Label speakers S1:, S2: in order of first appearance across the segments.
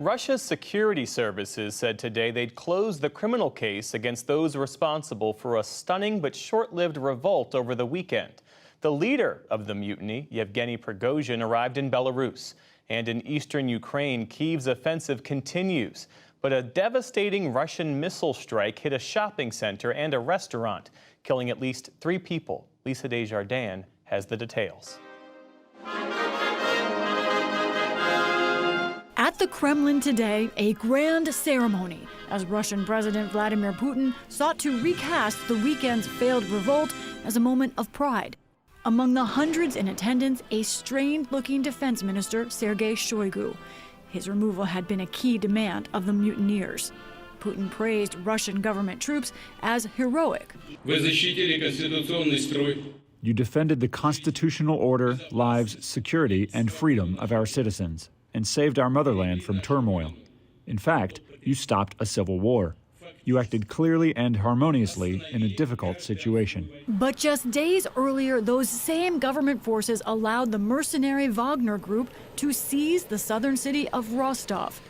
S1: Russia's security services said today they'd close the criminal case against those responsible for a stunning but short-lived revolt over the weekend. The leader of the mutiny, Yevgeny Prigozhin, arrived in Belarus. And in eastern Ukraine, Kyiv's offensive continues. But a devastating Russian missile strike hit a shopping center and a restaurant, killing at least 3 people. Lisa Desjardins has the details.
S2: At the Kremlin today, a grand ceremony as Russian President Vladimir Putin sought to recast the weekend's failed revolt as a moment of pride. Among the hundreds in attendance, a strained-looking defense minister, Sergei Shoigu. His removal had been a key demand of the mutineers. Putin praised Russian government troops as heroic.
S3: You defended the constitutional order, lives, security, and freedom of our citizens, and saved our motherland from turmoil. In fact, you stopped a civil war. You acted clearly and harmoniously in a difficult situation.
S2: But just days earlier, those same government forces allowed the mercenary Wagner group to seize the southern city of Rostov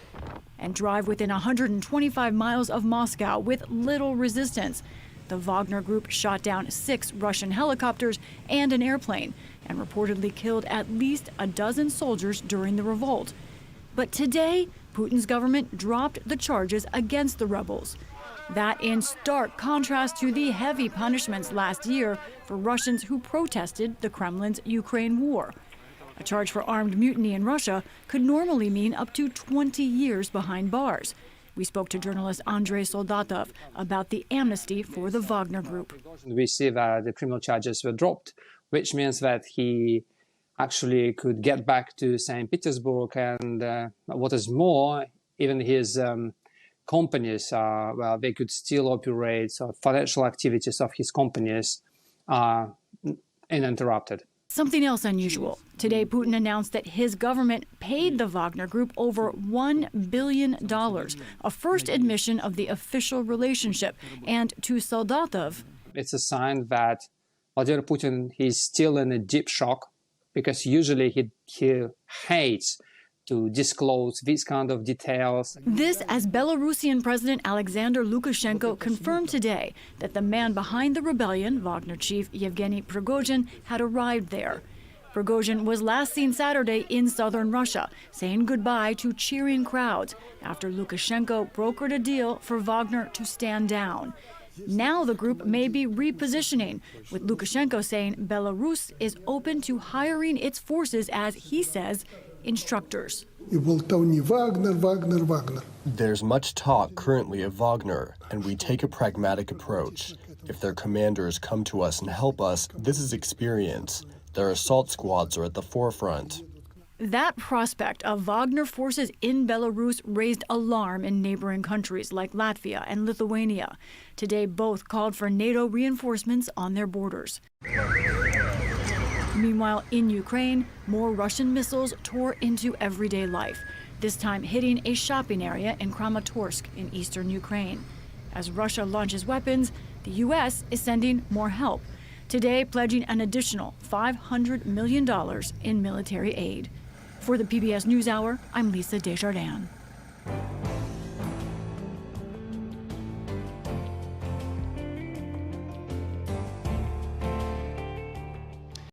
S2: and drive within 125 miles of Moscow with little resistance. The Wagner group shot down 6 Russian helicopters and an airplane and reportedly killed at least a dozen soldiers during the revolt. But today, Putin's government dropped the charges against the rebels. That in stark contrast to the heavy punishments last year for Russians who protested the Kremlin's Ukraine war. A charge for armed mutiny in Russia could normally mean up to 20 years behind bars. We spoke to journalist Andrei Soldatov about the amnesty for the Wagner group.
S4: We see that the criminal charges were dropped, which means that he actually could get back to St. Petersburg, and what is more, even his companies, well, they could still operate, so financial activities of his companies are uninterrupted.
S2: Something else unusual. Today, Putin announced that his government paid the Wagner group over $1 billion, a first admission of the official relationship. And to Soldatov,
S4: it's a sign that Vladimir Putin is still in a deep shock, because usually he hates to disclose these kind of details.
S2: This as Belarusian President Alexander Lukashenko confirmed today that the man behind the rebellion, Wagner chief Yevgeny Prigozhin, had arrived there. Prigozhin was last seen Saturday in southern Russia, saying goodbye to cheering crowds after Lukashenko brokered a deal for Wagner to stand down. Now the group may be repositioning, with Lukashenko saying Belarus is open to hiring its forces as, he says, instructors.
S5: There's much talk currently of Wagner, and we take a pragmatic approach. If their commanders come to us and help us, this is experience. Their assault squads are at the forefront.
S2: That prospect of Wagner forces in Belarus raised alarm in neighboring countries like Latvia and Lithuania. Today, both called for NATO reinforcements on their borders. Meanwhile, in Ukraine, more Russian missiles tore into everyday life, this time hitting a shopping area in Kramatorsk in eastern Ukraine. As Russia launches weapons, the U.S. is sending more help, today pledging an additional $500 million in military aid. For the PBS NewsHour, I'm Lisa Desjardins.